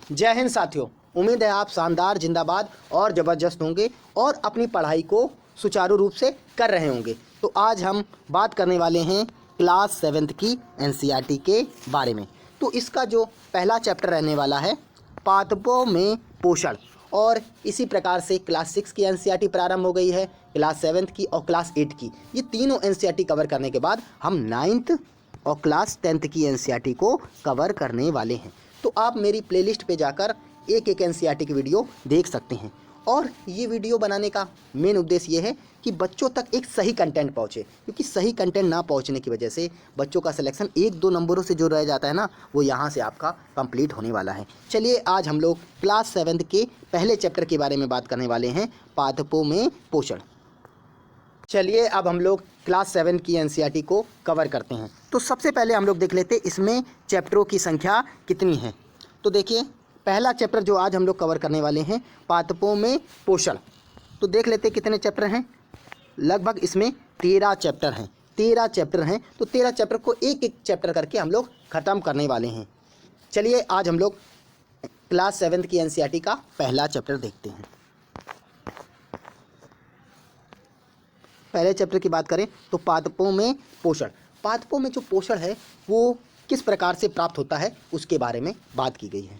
जय हिंद साथियों। उम्मीद है आप शानदार, जिंदाबाद और ज़बरदस्त होंगे और अपनी पढ़ाई को सुचारू रूप से कर रहे होंगे। तो आज हम बात करने वाले हैं क्लास 7th की एनसीईआरटी के बारे में। तो इसका जो पहला चैप्टर रहने वाला है पादपों में पोषण, और इसी प्रकार से क्लास 6 की एनसीईआरटी प्रारंभ हो गई है, क्लास 7th की और क्लास 8 की। ये तीनों एनसीईआरटी कवर करने के बाद हम 9th और क्लास 10th की एनसीईआरटी को कवर करने वाले हैं। तो आप मेरी प्लेलिस्ट पे जाकर एक एक एनसीईआरटी की वीडियो देख सकते हैं। और ये वीडियो बनाने का मेन उद्देश्य ये है कि बच्चों तक एक सही कंटेंट पहुँचे, क्योंकि सही कंटेंट ना पहुँचने की वजह से बच्चों का सिलेक्शन 1-2 नंबरों से जो रह जाता है ना, वो यहाँ से आपका कंप्लीट होने वाला है। चलिए आज हम लोग क्लास 7 के पहले चैप्टर के बारे में बात करने वाले हैं, पादपों में पोषण। चलिए अब हम लोग क्लास 7 की एनसीईआरटी को कवर करते हैं। तो सबसे पहले हम लोग देख लेते हैं इसमें चैप्टरों की संख्या कितनी है। तो देखिए पहला चैप्टर जो आज हम लोग कवर करने वाले हैं पादपों में पोषण। तो देख लेते हैं कितने चैप्टर हैं। लगभग इसमें 13 चैप्टर हैं। 13 चैप्टर हैं, तो 13 चैप्टर को एक एक चैप्टर करके हम लोग ख़त्म करने वाले हैं। चलिए आज हम लोग क्लास 7 की एनसीईआरटी का पहला चैप्टर देखते हैं। पहले चैप्टर की बात करें तो पादपों में पोषण। पादपों में जो पोषण है वो किस प्रकार से प्राप्त होता है उसके बारे में बात की गई है।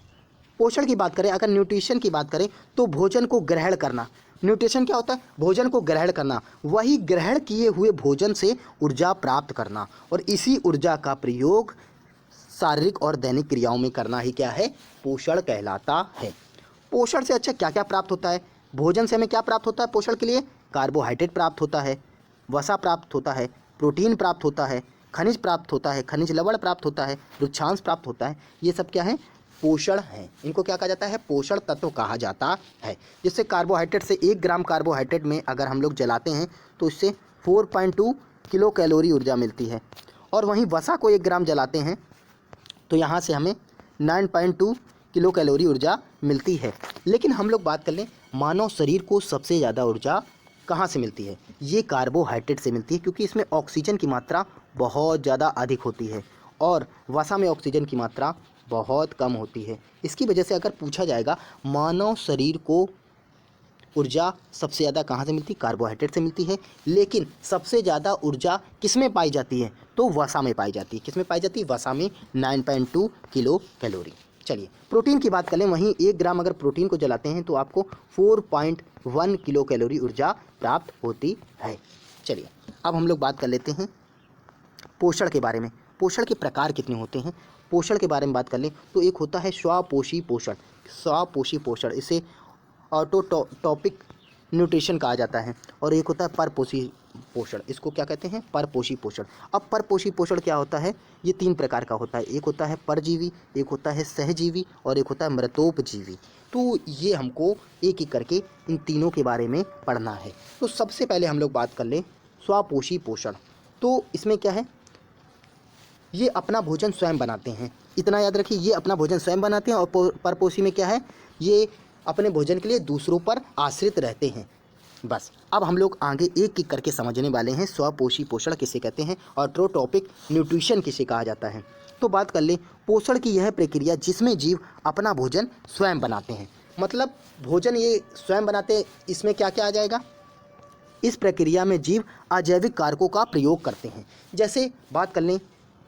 पोषण की बात करें, अगर न्यूट्रिशन की बात करें तो भोजन को ग्रहण करना। न्यूट्रिशन क्या होता है? भोजन को ग्रहण करना, वही ग्रहण किए हुए भोजन से ऊर्जा प्राप्त करना, और इसी ऊर्जा का प्रयोग शारीरिक और दैनिक क्रियाओं में करना ही क्या है? पोषण कहलाता है। पोषण से अच्छा क्या क्या प्राप्त होता है? भोजन से हमें क्या प्राप्त होता है? पोषण के लिए कार्बोहाइड्रेट प्राप्त होता है, वसा प्राप्त होता है, प्रोटीन प्राप्त होता है, खनिज प्राप्त होता है, खनिज लवण प्राप्त होता है, वृक्षांश प्राप्त होता है। ये सब क्या है? पोषण है। इनको क्या कहा जाता है? पोषण तत्व कहा जाता है। जिससे कार्बोहाइड्रेट से 1 ग्राम कार्बोहाइड्रेट में अगर हम लोग जलाते हैं तो इससे 4.2 किलो कैलोरी ऊर्जा मिलती है, और वहीं वसा को 1 ग्राम जलाते हैं तो यहाँ से हमें 9.2 किलो कैलोरी ऊर्जा मिलती है। लेकिन हम लोग बात कर लें, मानव शरीर को सबसे ज़्यादा ऊर्जा कहाँ से मिलती है? ये कार्बोहाइड्रेट से मिलती है, क्योंकि इसमें ऑक्सीजन की मात्रा बहुत ज़्यादा अधिक होती है और वसा में ऑक्सीजन की मात्रा बहुत कम होती है। इसकी वजह से अगर पूछा जाएगा मानव शरीर को ऊर्जा सबसे ज़्यादा कहाँ से मिलती? कार्बोहाइड्रेट से मिलती है। लेकिन सबसे ज़्यादा ऊर्जा किस में पाई जाती है? तो वसा में पाई जाती है। किस में पाई जाती है? वसा में 9.2 किलो कैलोरी। चलिए प्रोटीन की बात करें, वहीं 1 ग्राम अगर प्रोटीन को जलाते हैं तो आपको 4.1 किलो कैलोरी ऊर्जा प्राप्त होती है। चलिए अब हम लोग बात कर लेते हैं पोषण के बारे में। पोषण के प्रकार कितने होते हैं? पोषण के बारे में बात कर लें तो एक होता है स्वपोषी पोषण। स्वपोषी पोषण, इसे ऑटोटॉपिक न्यूट्रिशन कहा जाता है। और एक होता है परपोषी पोषण, इसको क्या कहते हैं? परपोषी पोषण। अब परपोषी पोषण क्या होता है? ये 3 प्रकार का होता है। एक होता है परजीवी, एक होता है सहजीवी और एक होता है मृतोपजीवी। तो ये हमको एक एक करके इन तीनों के बारे में पढ़ना है। तो सबसे पहले हम लोग बात कर लें स्वपोषी पोषण। तो इसमें क्या है? ये अपना भोजन स्वयं बनाते हैं। इतना याद रखिए, ये अपना भोजन स्वयं बनाते हैं। और परपोषी में क्या है? ये अपने भोजन के लिए दूसरों पर आश्रित रहते हैं। बस अब हम लोग आगे एक एक करके समझने वाले हैं स्वपोषी पोषण किसे कहते हैं और ऑटोट्रॉपिक न्यूट्रिशन किसे कहा जाता है। तो बात कर लें पोषण की यह प्रक्रिया जिसमें जीव अपना भोजन स्वयं बनाते हैं। मतलब भोजन ये स्वयं बनाते हैं, इसमें क्या क्या आ जाएगा? इस प्रक्रिया में जीव अजैविक कारकों का प्रयोग करते हैं। जैसे बात कर लें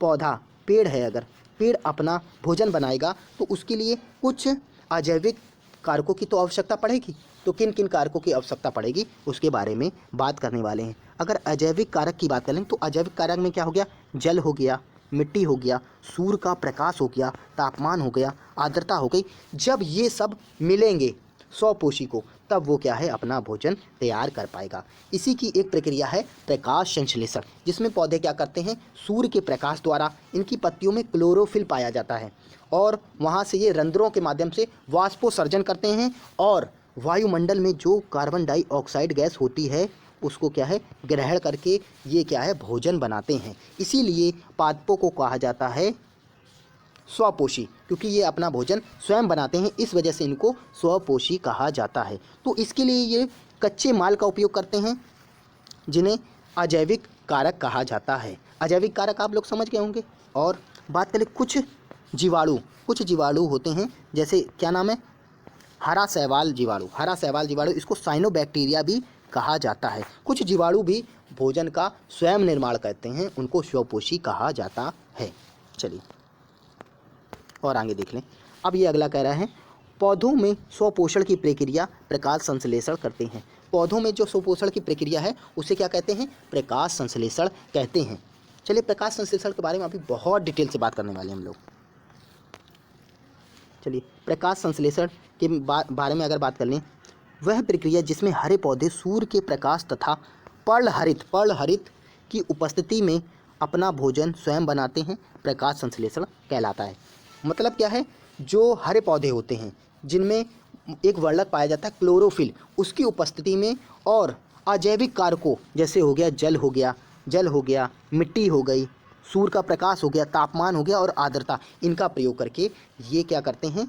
पौधा, पेड़ है, अगर पेड़ अपना भोजन बनाएगा तो उसके लिए कुछ अजैविक कारकों की तो आवश्यकता पड़ेगी। तो किन किन कारकों की आवश्यकता पड़ेगी उसके बारे में बात करने वाले हैं। अगर अजैविक कारक की बात करें तो अजैविक कारक में क्या हो गया? जल हो गया, मिट्टी हो गया, सूर्य का प्रकाश हो गया, तापमान हो गया, आर्द्रता हो गई। जब ये सब मिलेंगे स्वपोषी को, तब वो क्या है? अपना भोजन तैयार कर पाएगा। इसी की एक प्रक्रिया है प्रकाश संश्लेषण, जिसमें पौधे क्या करते हैं? सूर्य के प्रकाश द्वारा इनकी पत्तियों में क्लोरोफिल पाया जाता है, और वहाँ से ये रंध्रों के माध्यम से वाष्पोत्सर्जन करते हैं, और वायुमंडल में जो कार्बन डाइऑक्साइड गैस होती है उसको क्या है? ग्रहण करके ये क्या है? भोजन बनाते हैं। इसीलिए पादपों को कहा जाता है स्वपोषी, क्योंकि ये अपना भोजन स्वयं बनाते हैं, इस वजह से इनको स्वपोषी कहा जाता है। तो इसके लिए ये कच्चे माल का उपयोग करते हैं जिन्हें अजैविक कारक कहा जाता है। अजैविक कारक आप लोग समझ गए होंगे। और बात करें कुछ जीवाणु, कुछ जीवाणु होते हैं, जैसे क्या नाम है, हरा शैवाल जीवाणु, हरा शैवाल जीवाणु, इसको साइनोबैक्टीरिया भी कहा जाता है। कुछ जीवाणु भी भोजन का स्वयं निर्माण करते हैं, उनको स्वपोषी कहा जाता है। चलिए और आगे देख लें। अब ये अगला कह रहा है, पौधों में स्वपोषण की प्रक्रिया प्रकाश संश्लेषण करते हैं। पौधों में जो स्वपोषण की प्रक्रिया है उसे क्या कहते हैं, प्रकाश संश्लेषण कहते हैं। चलिए प्रकाश संश्लेषण के बारे में अभी बहुत डिटेल से बात करने वाले हैं हम लोग। चलिए प्रकाश संश्लेषण के बारे में अगर बात कर लें, वह प्रक्रिया जिसमें हरे पौधे सूर्य के प्रकाश तथा पर्णहरित की उपस्थिति में अपना भोजन स्वयं बनाते हैं, प्रकाश संश्लेषण कहलाता है। मतलब क्या है, जो हरे पौधे होते हैं जिनमें एक वर्णक पाया जाता है क्लोरोफिल, उसकी उपस्थिति में और अजैविक कारकों जैसे हो गया जल हो गया, मिट्टी हो गई, सूर्य का प्रकाश हो गया, तापमान हो गया और आर्द्रता, इनका प्रयोग करके ये क्या करते हैं,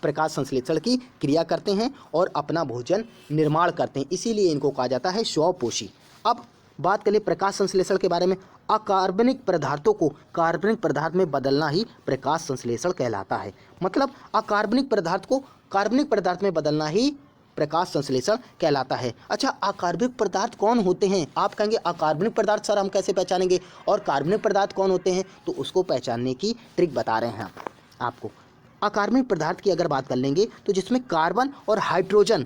प्रकाश संश्लेषण की क्रिया करते हैं और अपना भोजन निर्माण करते हैं, इसीलिए इनको कहा जाता है स्वपोषी। अब बात करें प्रकाश संश्लेषण के बारे में, अकार्बनिक पदार्थों को कार्बनिक पदार्थ में बदलना ही प्रकाश संश्लेषण कहलाता है। मतलब अकार्बनिक पदार्थ को कार्बनिक पदार्थ में बदलना ही प्रकाश संश्लेषण कहलाता है। अच्छा, अकार्बनिक पदार्थ कौन होते हैं? आप कहेंगे अकार्बनिक पदार्थ सर हम कैसे पहचानेंगे, और कार्बनिक पदार्थ कौन होते हैं? तो उसको पहचानने की ट्रिक बता रहे हैं आपको। अकार्बनिक पदार्थ की अगर बात कर लेंगे तो जिसमें कार्बन और हाइड्रोजन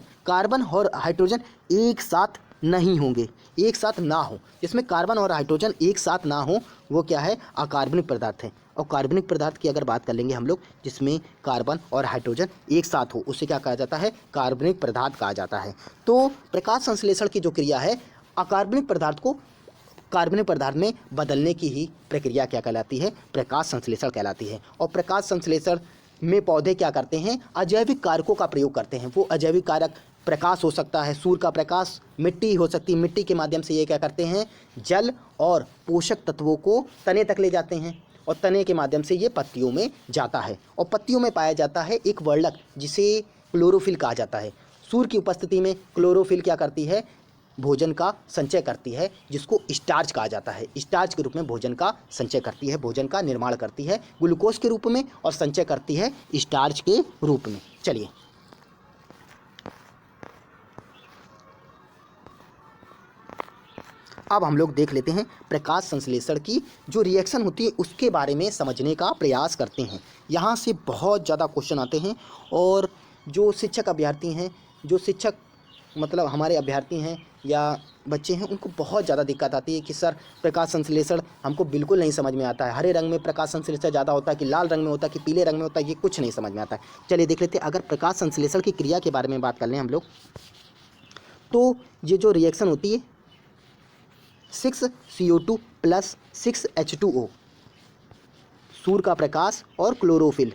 एक साथ नहीं होंगे, एक साथ ना हो, जिसमें कार्बन और हाइड्रोजन एक साथ ना हो, वो क्या है, अकार्बनिक पदार्थ है। और कार्बनिक पदार्थ की अगर बात कर लेंगे हम लोग, जिसमें कार्बन और हाइड्रोजन एक साथ हो, उसे क्या कहा जाता है, कार्बनिक पदार्थ कहा जाता है। तो प्रकाश संश्लेषण की जो क्रिया है, अकार्बनिक पदार्थ को कार्बनिक पदार्थ में बदलने की ही प्रक्रिया क्या कहलाती है, प्रकाश संश्लेषण कहलाती है। और प्रकाश संश्लेषण में पौधे क्या करते हैं, अजैविक कारकों का प्रयोग करते हैं। वो अजैविक कारक प्रकाश हो सकता है, सूर्य का प्रकाश, मिट्टी हो सकती है, मिट्टी के माध्यम से ये क्या करते हैं, जल और पोषक तत्वों को तने तक ले जाते हैं, और तने के माध्यम से ये पत्तियों में जाता है, और पत्तियों में पाया जाता है एक वर्णक जिसे क्लोरोफिल कहा जाता है। सूर्य की उपस्थिति में क्लोरोफिल क्या करती है, भोजन का संचय करती है, जिसको स्टार्च कहा जाता है। स्टार्च के रूप में भोजन का संचय करती है, भोजन का निर्माण करती है ग्लूकोज के रूप में, और संचय करती है स्टार्च के रूप में। चलिए अब हम लोग देख लेते हैं प्रकाश संश्लेषण की जो रिएक्शन होती है उसके बारे में समझने का प्रयास करते हैं। यहाँ से बहुत ज़्यादा क्वेश्चन आते हैं, और जो शिक्षक अभ्यर्थी हैं, जो शिक्षक मतलब हमारे अभ्यर्थी हैं या बच्चे हैं, उनको बहुत ज़्यादा दिक्कत आती है कि सर प्रकाश संश्लेषण हमको बिल्कुल नहीं समझ में आता है, हरे रंग में प्रकाश संश्लेषण ज़्यादा होता है कि लाल रंग में होता है कि पीले रंग में होता है, ये कुछ नहीं समझ में आता है। चलिए देख लेते हैं। अगर प्रकाश संश्लेषण की क्रिया के बारे में बात कर लें हम लोग, तो ये जो रिएक्शन होती है 6CO2 + 6H2O, सूर्य का प्रकाश और क्लोरोफिल,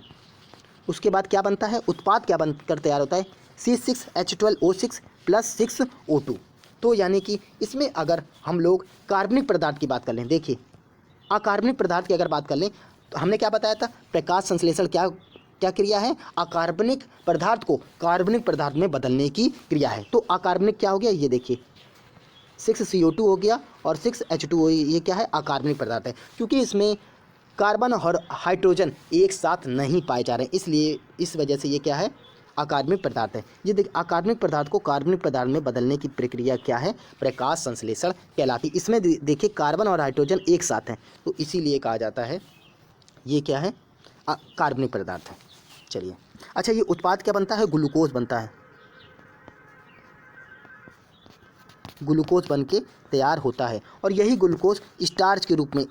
उसके बाद क्या बनता है, उत्पाद क्या बनकर तैयार होता है, C6H12O6 + 6O2। तो यानी कि इसमें अगर हम लोग कार्बनिक पदार्थ की बात कर लें, देखिए अकार्बनिक पदार्थ की अगर बात कर लें तो हमने क्या बताया था, प्रकाश संश्लेषण क्या क्रिया है, अकार्बनिक पदार्थ को कार्बनिक पदार्थ में बदलने की क्रिया है। तो अकार्बनिक क्या हो गया, ये देखिए 6CO2 हो गया और 6H2O, ये क्या है, अकार्बनिक पदार्थ है। क्योंकि इसमें कार्बन और हाइड्रोजन एक साथ नहीं पाए जा रहे हैं, इसलिए इस वजह से ये क्या है, अकार्बनिक पदार्थ है। ये देखिए अकार्बनिक पदार्थ को कार्बनिक पदार्थ में बदलने की प्रक्रिया क्या है, प्रकाश संश्लेषण कहलाती है। इसमें देखिए कार्बन और हाइड्रोजन एक साथ हैं, तो इसीलिए कहा जाता है ये क्या है, कार्बनिक पदार्थ है। चलिए अच्छा, ये उत्पाद क्या बनता है, ग्लूकोज बनता है, ग्लूकोज बन के तैयार होता है, और यही ग्लूकोज स्टार्च के रूप में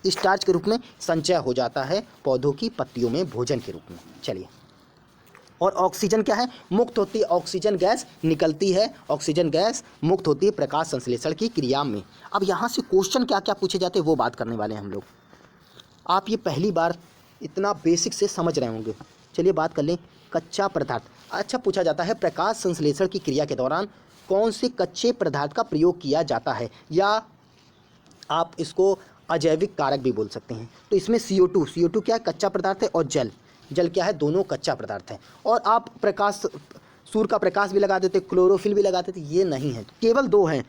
स्टार्च के रूप में संचय हो जाता है पौधों की पत्तियों में भोजन के रूप में। चलिए, और ऑक्सीजन क्या है, मुक्त होती है, ऑक्सीजन गैस निकलती है, ऑक्सीजन गैस मुक्त होती है प्रकाश संश्लेषण की क्रिया में। अब यहाँ से क्वेश्चन क्या क्या पूछे जाते हैं वो बात करने वाले हैं हम लोग। आप ये पहली बार इतना बेसिक से समझ रहे होंगे। चलिए बात कर लें कच्चा पदार्थ। अच्छा, पूछा जाता है प्रकाश संश्लेषण की क्रिया के दौरान कौन से कच्चे पदार्थ का प्रयोग किया जाता है, या आप इसको अजैविक कारक भी बोल सकते हैं। तो इसमें CO2 क्या है, कच्चा पदार्थ है, और जल क्या है, दोनों कच्चा पदार्थ है। और आप सूर्य का प्रकाश भी लगा देते, क्लोरोफिल भी लगा देते, ये नहीं है, केवल दो हैं,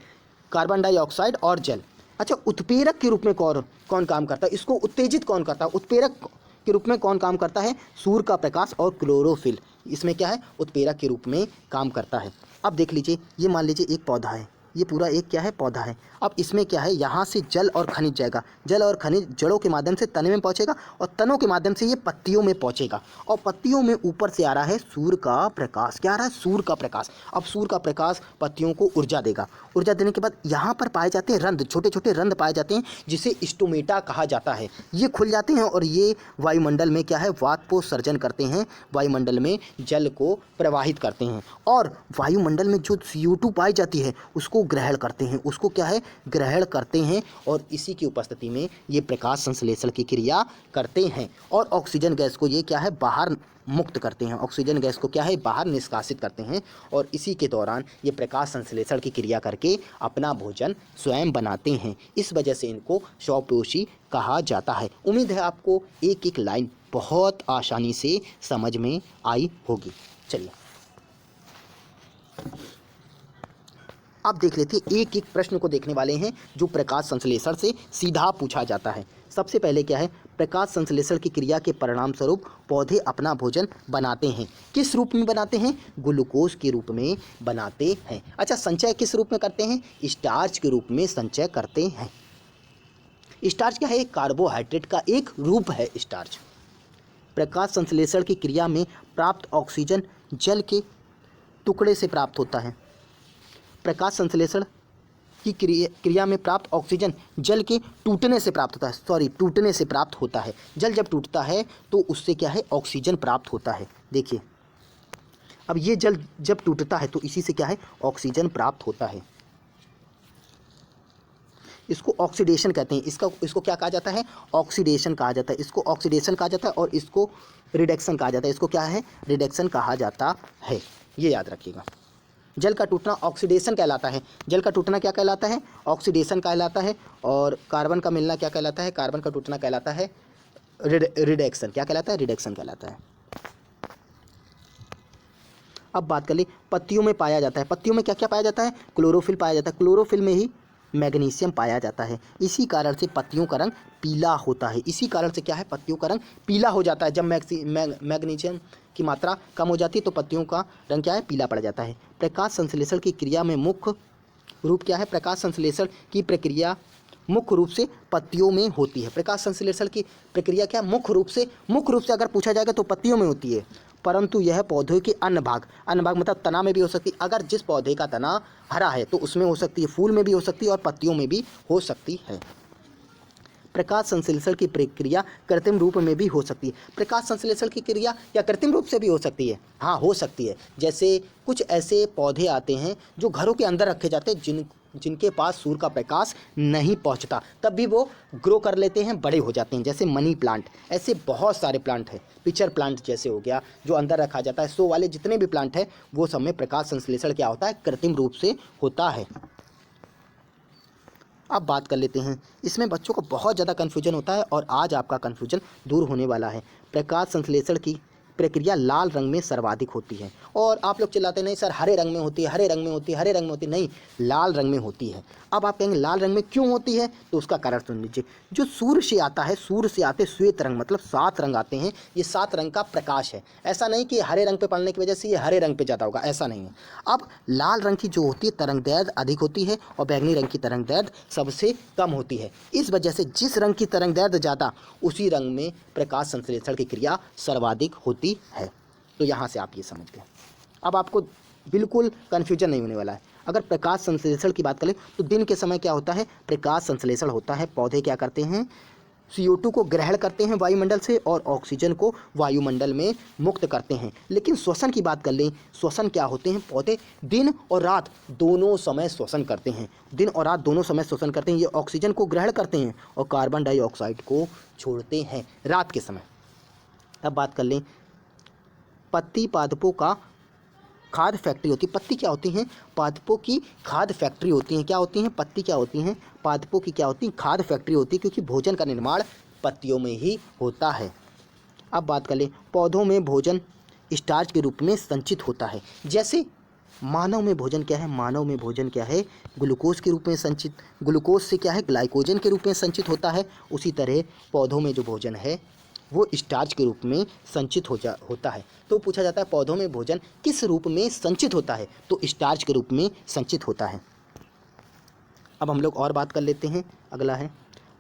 कार्बन डाइऑक्साइड और जल। अच्छा, उत्प्रेरक के रूप में कौन कौन काम करता है, इसको उत्तेजित कौन करता है, उत्प्रेरक के रूप में कौन काम करता है, सूर्य का प्रकाश और क्लोरोफिल इसमें क्या है, उत्प्रेरक के रूप में काम करता है। अब देख लीजिए, ये मान लीजिए एक पौधा है, ये पूरा एक क्या है, पौधा है। अब इसमें क्या है, यहाँ से जल और खनिज जाएगा, जल और खनिज जड़ों के माध्यम से तने में पहुँचेगा और तनों के माध्यम से ये पत्तियों में पहुँचेगा और पत्तियों में ऊपर से आ रहा है सूर्य का प्रकाश। क्या आ रहा है, सूर्य का प्रकाश। अब सूर्य का प्रकाश पत्तियों को ऊर्जा देगा। ऊर्जा देने के बाद यहाँ पर पाए जाते हैं रंध्र, छोटे छोटे रंध्र पाए जाते हैं जिसे स्टोमेटा कहा जाता है। ये खुल जाते हैं और ये वायुमंडल में क्या है, वाष्पोत्सर्जन करते हैं, वायुमंडल में जल को प्रवाहित करते हैं और वायुमंडल में जो CO2 पाई जाती है उसको ग्रहण करते हैं, उसको क्या है, ग्रहण करते हैं और इसी की उपस्थिति में ये प्रकाश संश्लेषण की क्रिया करते हैं और ऑक्सीजन गैस को ये क्या है, बाहर मुक्त करते हैं, ऑक्सीजन गैस को क्या है, बाहर निष्कासित करते हैं और इसी के दौरान ये प्रकाश संश्लेषण की क्रिया करके अपना भोजन स्वयं बनाते हैं। इस वजह से इनको स्वपोषी कहा जाता है। उम्मीद है आपको एक एक लाइन बहुत आसानी से समझ में आई होगी। चलिए अब देख लेते हैं, एक एक प्रश्न को देखने वाले हैं जो प्रकाश संश्लेषण से सीधा पूछा जाता है। सबसे पहले क्या है, प्रकाश संश्लेषण की क्रिया के परिणाम स्वरूप पौधे अपना भोजन बनाते हैं। किस रूप में बनाते हैं, ग्लूकोज के रूप में बनाते हैं। अच्छा, संचय किस रूप में करते हैं, स्टार्च के रूप में संचय करते हैं। स्टार्च क्या है, कार्बोहाइड्रेट का एक रूप है स्टार्च। प्रकाश संश्लेषण की क्रिया में प्राप्त ऑक्सीजन जल के टुकड़े से प्राप्त होता है। प्रकाश संश्लेषण की क्रिया में प्राप्त ऑक्सीजन जल के टूटने से प्राप्त होता है, टूटने से प्राप्त होता है। जल जब टूटता है तो उससे क्या है, ऑक्सीजन प्राप्त होता है। देखिए, अब ये जल जब टूटता है तो इसी से क्या है, ऑक्सीजन प्राप्त होता है। इसको ऑक्सीडेशन कहते हैं। इसको क्या कहा जाता है, ऑक्सीडेशन कहा जाता है। इसको ऑक्सीडेशन कहा जाता है और इसको रिडक्शन कहा जाता है। इसको क्या है, रिडक्शन कहा जाता है, ये याद रखिएगा। जल का टूटना ऑक्सीडेशन कहलाता है। जल का टूटना क्या कहलाता है, ऑक्सीडेशन कहलाता है। और कार्बन का मिलना क्या कहलाता है, कार्बन का टूटना कहलाता है रिडक्शन। क्या कहलाता है, रिडक्शन कहलाता है। अब बात कर ले, पत्तियों में पाया जाता है। पत्तियों में क्या क्या पाया जाता है, क्लोरोफिल पाया जाता है। क्लोरोफिल में ही मैग्नीशियम पाया जाता है। इसी कारण से पत्तियों का रंग पीला होता है। इसी कारण से क्या है, पत्तियों का रंग पीला हो जाता है। जब मैग्नीशियम की मात्रा कम हो जाती है तो पत्तियों का रंग क्या है, पीला पड़ जाता है। प्रकाश संश्लेषण की क्रिया में मुख्य रूप क्या है, प्रकाश संश्लेषण की प्रक्रिया मुख्य रूप से पत्तियों में होती है। प्रकाश संश्लेषण की प्रक्रिया क्या, मुख्य रूप से अगर पूछा जाएगा तो पत्तियों में होती है, परंतु यह पौधे के अन्य भाग मतलब तना में भी हो सकती है। अगर जिस पौधे का तना हरा है तो उसमें हो सकती है, फूल में भी हो सकती है और पत्तियों में भी हो सकती है। प्रकाश संश्लेषण की प्रक्रिया कृत्रिम रूप में भी हो सकती है। प्रकाश संश्लेषण की क्रिया या कृत्रिम रूप से भी हो सकती है, हाँ हो सकती है। जैसे कुछ ऐसे पौधे आते हैं जो घरों के अंदर रखे जाते हैं, जिनके पास सूर्य का प्रकाश नहीं पहुंचता, तब भी वो ग्रो कर लेते हैं, बड़े हो जाते हैं। जैसे मनी प्लांट, ऐसे बहुत सारे प्लांट हैं। पिचर प्लांट जैसे हो गया जो अंदर रखा जाता है, शो वाले जितने भी प्लांट हैं वो सब में प्रकाश संश्लेषण क्या होता है, कृत्रिम रूप से होता है। अब बात कर लेते हैं, इसमें बच्चों को बहुत ज़्यादा कन्फ्यूजन होता है और आज आपका कन्फ्यूजन दूर होने वाला है। प्रकाश संश्लेषण की प्रक्रिया लाल रंग में सर्वाधिक होती है। और आप लोग चिल्लाते नहीं सर हरे रंग में होती है, हरे रंग में होती है, हरे रंग में होती है, नहीं, लाल रंग में होती है। अब आप कहेंगे लाल रंग में क्यों होती है, तो उसका कारण सुन लीजिए। जो सूर्य से आता है, सूर्य से आते श्वेत रंग मतलब 7 रंग आते हैं, ये 7 रंग का प्रकाश है। ऐसा नहीं कि हरे रंग पे पड़ने की वजह से ये हरे रंग पे ज़्यादा होगा, ऐसा नहीं है। अब लाल रंग की जो होती है तरंग दैर्ध्य अधिक होती है और बैंगनी रंग की तरंग दैर्ध्य सबसे कम होती है। इस वजह से जिस रंग की तरंग दैर्ध्य ज़्यादा, उसी रंग में प्रकाश संश्लेषण की क्रिया सर्वाधिक होती है। तो यहाँ से आप ये समझ गए। अब आपको बिल्कुल कन्फ्यूजन नहीं होने वाला है। अगर प्रकाश संश्लेषण की बात करें तो दिन के समय क्या होता है, प्रकाश संश्लेषण होता है। पौधे क्या करते हैं, CO2 को ग्रहण करते हैं वायुमंडल से और ऑक्सीजन को वायुमंडल में मुक्त करते हैं। लेकिन श्वसन की बात कर लें, श्वसन क्या होते हैं, पौधे दिन और रात दोनों समय श्वसन करते हैं। दिन और रात दोनों समय श्वसन करते हैं। ये ऑक्सीजन को ग्रहण करते हैं और कार्बन डाइऑक्साइड को छोड़ते हैं रात के समय। अब बात कर लें, पत्ती पादपों का खाद्य फैक्ट्री होती है। पत्ती क्या होती हैं, पादपों की खाद्य फैक्ट्री होती हैं। क्या होती हैं, पत्ती क्या होती हैं, पादपों की क्या होती हैं, खाद्य फैक्ट्री होती है, क्योंकि भोजन का निर्माण पत्तियों में ही होता है। अब बात कर लें, पौधों में भोजन स्टार्च के रूप में संचित होता है। जैसे मानव में भोजन क्या है? मानव में भोजन क्या है? ग्लूकोज के रूप में संचित, ग्लूकोज से क्या है, ग्लाइकोजन के रूप में संचित होता है। उसी तरह पौधों में जो भोजन है वो स्टार्च के रूप में संचित होता है। तो पूछा जाता है पौधों में भोजन किस रूप में संचित होता है? तो स्टार्च के रूप में संचित होता है। अब हम लोग और बात कर लेते हैं। अगला है,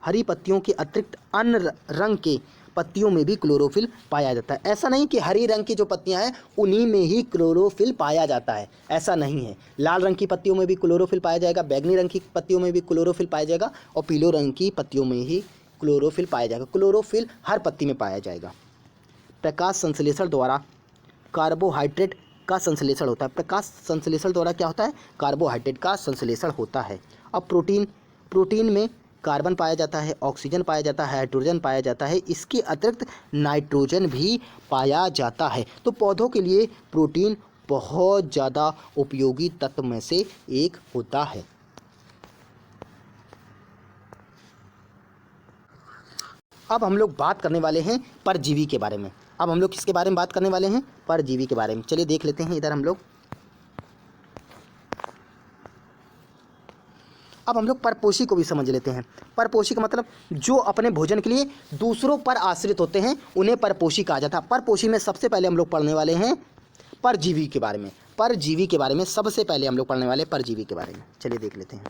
हरी पत्तियों के अतिरिक्त अन्य रंग के पत्तियों में भी क्लोरोफिल पाया जाता है। ऐसा नहीं कि हरी रंग की जो पत्तियां हैं उन्हीं में ही क्लोरोफिल पाया जाता है, ऐसा नहीं है। लाल रंग की पत्तियों में भी क्लोरोफिल पाया जाएगा, बैंगनी रंग की पत्तियों में भी क्लोरोफिल पाया जाएगा और पीले रंग की पत्तियों में ही क्लोरोफिल पाया जाएगा। क्लोरोफिल हर पत्ती में पाया जाएगा। प्रकाश संश्लेषण द्वारा कार्बोहाइड्रेट का संश्लेषण होता है। प्रकाश संश्लेषण द्वारा क्या होता है? कार्बोहाइड्रेट का संश्लेषण होता है। अब प्रोटीन में कार्बन पाया जाता है, ऑक्सीजन पाया जाता है, हाइड्रोजन पाया जाता है, इसके अतिरिक्त नाइट्रोजन भी पाया जाता है। तो पौधों के लिए प्रोटीन बहुत ज़्यादा उपयोगी तत्व में से एक होता है। अब हम लोग बात करने वाले हैं परजीवी के बारे में। अब हम लोग किसके बारे में बात करने वाले हैं? परजीवी के बारे में। चलिए देख लेते हैं इधर हम लोग। अब हम लोग परपोषी को भी समझ लेते हैं। परपोषी का मतलब जो अपने भोजन के लिए दूसरों पर आश्रित होते हैं उन्हें परपोषी कहा जाता है। परपोषी में सबसे पहले हम लोग पढ़ने वाले हैं परजीवी के बारे में। परजीवी के बारे में सबसे पहले हम लोग पढ़ने वाले हैं परजीवी के बारे में। चलिए देख लेते हैं।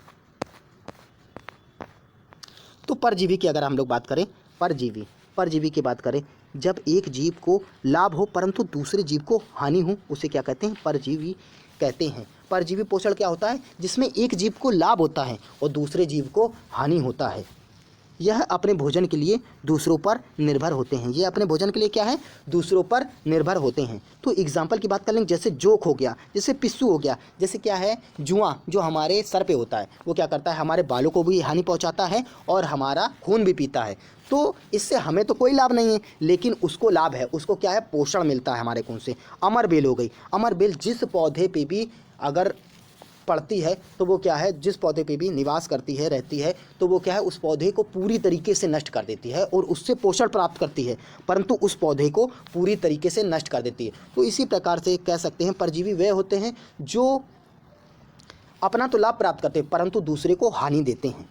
तो परजीवी की अगर हम लोग बात करें, परजीवी की बात करें, जब एक जीव को लाभ हो परंतु दूसरे जीव को हानि हो, उसे क्या कहते हैं? परजीवी कहते हैं। परजीवी पोषण क्या होता है? जिसमें एक जीव को लाभ होता है और दूसरे जीव को हानि होता है। यह अपने भोजन के लिए दूसरों पर निर्भर होते हैं। ये अपने भोजन के लिए क्या है? दूसरों पर निर्भर होते हैं। तो एग्जाम्पल की बात कर लेंगे, जैसे जोक हो गया, जैसे पिस्सू हो गया, जैसे क्या है, जुआ जो हमारे सर पे होता है, वो क्या करता है? हमारे बालों को भी हानि पहुंचाता है और हमारा खून भी पीता है। तो इससे हमें तो कोई लाभ नहीं है, लेकिन उसको लाभ है। उसको क्या है? पोषण मिलता है हमारे खून से। अमर बेल हो गई। अमर बेल जिस पौधे पे भी अगर पड़ती है तो वो क्या है? जिस पौधे पे भी निवास करती है, रहती है, तो वो क्या है? उस पौधे को पूरी तरीके से नष्ट कर देती है और उससे पोषण प्राप्त करती है, परंतु उस पौधे को पूरी तरीके से नष्ट कर देती है। तो इसी प्रकार से कह सकते हैं परजीवी वे होते हैं जो अपना तो लाभ प्राप्त करते हैं परंतु दूसरे को हानि देते हैं।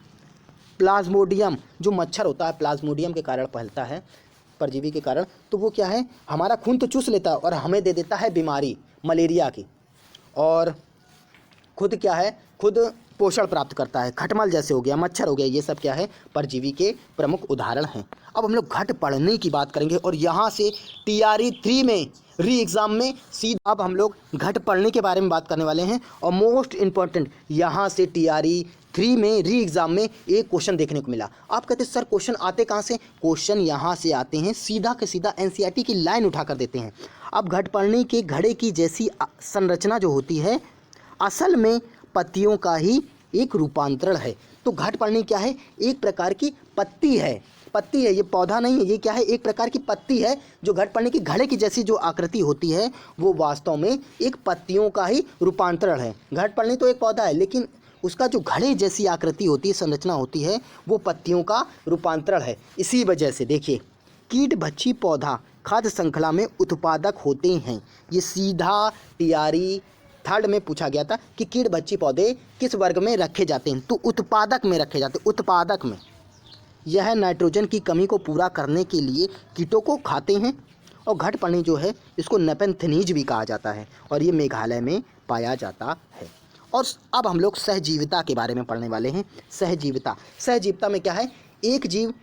प्लाज्मोडियम जो मच्छर होता है, प्लाज्मोडियम के कारण फैलता है, परजीवी के कारण, तो वो क्या है? हमारा खून तो चूस लेता है और हमें दे देता है बीमारी मलेरिया की, और खुद क्या है? खुद पोषण प्राप्त करता है। खटमल जैसे हो गया, मच्छर हो गया, ये सब क्या है? परजीवी के प्रमुख उदाहरण हैं। अब हम लोग घट पढ़ने की बात करेंगे और यहाँ से TRE 3 में री एग्ज़ाम में सीधा अब हम लोग घट पढ़ने के बारे में बात करने वाले हैं। और मोस्ट इम्पॉर्टेंट, यहाँ से TRE 3 में री एग्ज़ाम में एक क्वेश्चन देखने को मिला। आप कहते हैं सर क्वेश्चन आते कहाँ से? क्वेश्चन यहाँ से आते हैं, सीधा के सीधा NCERT की लाइन उठा कर देते हैं। अब घट पढ़ने के घड़े की जैसी संरचना जो होती है असल में पत्तियों का ही एक रूपांतरण है। तो घट पढ़नी क्या है? एक प्रकार की पत्ती है, पत्ती है, ये पौधा नहीं है, ये क्या है? एक प्रकार की पत्ती है जो घट पढ़ने की घड़े की जैसी जो आकृति होती है वो वास्तव में एक पत्तियों का ही रूपांतरण है। घट पढ़नी तो एक पौधा है लेकिन उसका जो घड़े जैसी आकृति होती है, संरचना होती है, वो पत्तियों का रूपांतरण है। इसी वजह से देखिए, कीट भक्षी पौधा खाद्य श्रृंखला में उत्पादक होते हैं। ये सीधा TRE 3 में पूछा गया था कि कीट भक्षी पौधे किस वर्ग में रखे जाते हैं? तो उत्पादक में रखे जाते हैं, उत्पादक में। यह नाइट्रोजन की कमी को पूरा करने के लिए कीटों को खाते हैं। और घट पढ़नी जो है इसको नेपेंथेनीज भी कहा जाता है और ये मेघालय में पाया जाता है। और अब हम लोग सहजीविता के बारे में पढ़ने वाले हैं। सहजीविता में क्या है? एक जीव,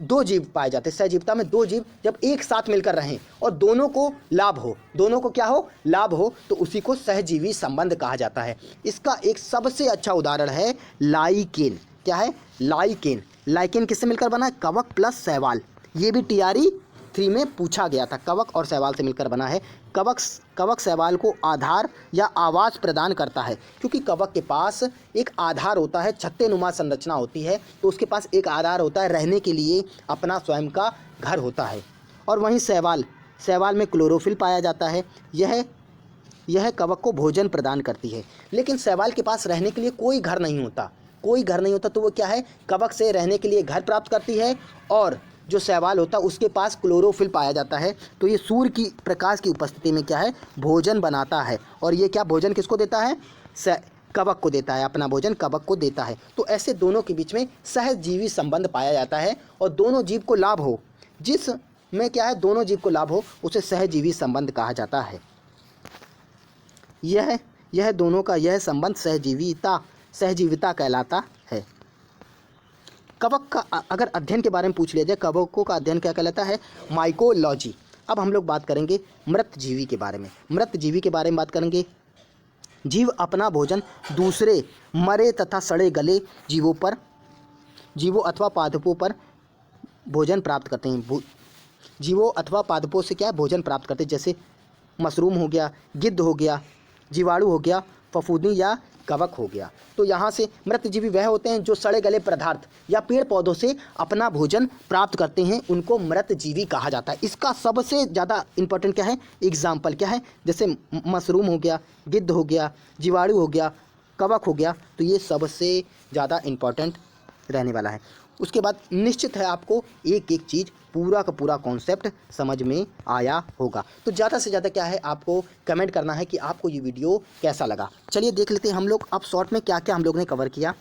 दो जीव पाए जाते हैं। सहजीविता में दो जीव जब एक साथ मिलकर रहें और दोनों को लाभ हो, दोनों को क्या हो? लाभ हो, तो उसी को सहजीवी संबंध कहा जाता है। इसका एक सबसे अच्छा उदाहरण है लाइकेन। क्या है? लाइकेन। लाइकेन किससे मिलकर बना है? कवक प्लस शैवाल। ये भी TRE 3 में पूछा गया था। कवक और शैवाल से मिलकर बना है। कवक शैवाल को आधार या आवास प्रदान करता है, क्योंकि कवक के पास एक आधार होता है, छत्तेनुमा संरचना होती है, तो उसके पास एक आधार होता है, रहने के लिए अपना स्वयं का घर होता है। और वहीं शैवाल में क्लोरोफिल पाया जाता है। यह कवक को भोजन प्रदान करती है। लेकिन शैवाल के पास रहने के लिए कोई घर नहीं होता, तो वो क्या है? कवक से रहने के लिए घर प्राप्त करती है और जो शैवाल होता है उसके पास क्लोरोफिल पाया जाता है। तो ये सूर्य की प्रकाश की उपस्थिति में क्या है, भोजन बनाता है। और ये क्या भोजन किसको देता है, कवक को देता है, अपना भोजन कवक को देता है। तो ऐसे दोनों के बीच में सहजीवी संबंध पाया जाता है और दोनों जीव को लाभ हो, जिस में क्या है दोनों जीव को लाभ हो, उसे सहजीवी संबंध कहा जाता है। यह दोनों का यह संबंध सहजीविता कहलाता है। कवक का अगर अध्ययन के बारे में पूछ लिया जाए, कवकों का अध्ययन क्या कहलाता है, माइकोलॉजी। अब हम लोग बात करेंगे मृत जीवी के बारे में। मृत जीवी के बारे में बात करेंगे। जीव अपना भोजन दूसरे मरे तथा सड़े गले जीवों अथवा पादपों पर भोजन प्राप्त करते हैं। जीवों अथवा पादपों से क्या है, भोजन प्राप्त करते हैं। जैसे मशरूम हो गया, गिद्ध हो गया, जीवाणु हो गया, फफूंदी या कवक हो गया। तो यहाँ से मृतजीवी वह होते हैं जो सड़े गले पदार्थ या पेड़ पौधों से अपना भोजन प्राप्त करते हैं, उनको मृतजीवी कहा जाता है। इसका सबसे ज़्यादा इंपॉर्टेंट क्या है, एग्जाम्पल क्या है, जैसे मशरूम हो गया, गिद्ध हो गया, जीवाणु हो गया, कवक हो गया। तो ये सबसे ज़्यादा इंपॉर्टेंट रहने वाला है। उसके बाद निश्चित है आपको एक एक चीज़ पूरा का पूरा कॉन्सेप्ट समझ में आया होगा। तो ज़्यादा से ज़्यादा क्या है, आपको कमेंट करना है कि आपको ये वीडियो कैसा लगा। चलिए देख लेते हैं हम लोग अब शॉर्ट में क्या क्या हम लोग ने कवर किया।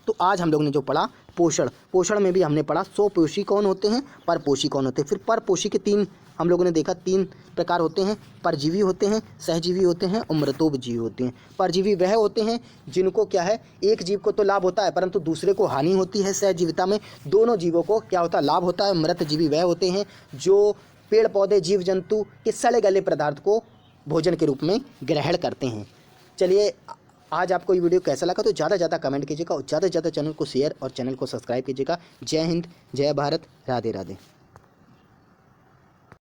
तो आज हम लोग ने जो पढ़ा पोषण में भी हमने पढ़ा स्वपोषी कौन होते हैं, परपोषी कौन होते हैं। फिर परपोषी के तीन हम लोगों ने देखा, तीन प्रकार होते हैं, परजीवी होते हैं, सहजीवी होते हैं और मृतोपजीवी होते हैं। परजीवी वह होते हैं जिनको क्या है, एक जीव को तो लाभ होता है परंतु दूसरे को हानि होती है। सहजीविता में दोनों जीवों को क्या होता है, लाभ होता है। मृतजीवी वह होते हैं जो पेड़ पौधे जीव जंतु के सड़े गले पदार्थ को भोजन के रूप में ग्रहण करते हैं। चलिए आज आपको ये वीडियो कैसा लगा, तो ज़्यादा से ज़्यादा कमेंट कीजिएगा और ज़्यादा से ज़्यादा चैनल को शेयर और चैनल को सब्सक्राइब कीजिएगा। जय हिंद, जय भारत, राधे राधे।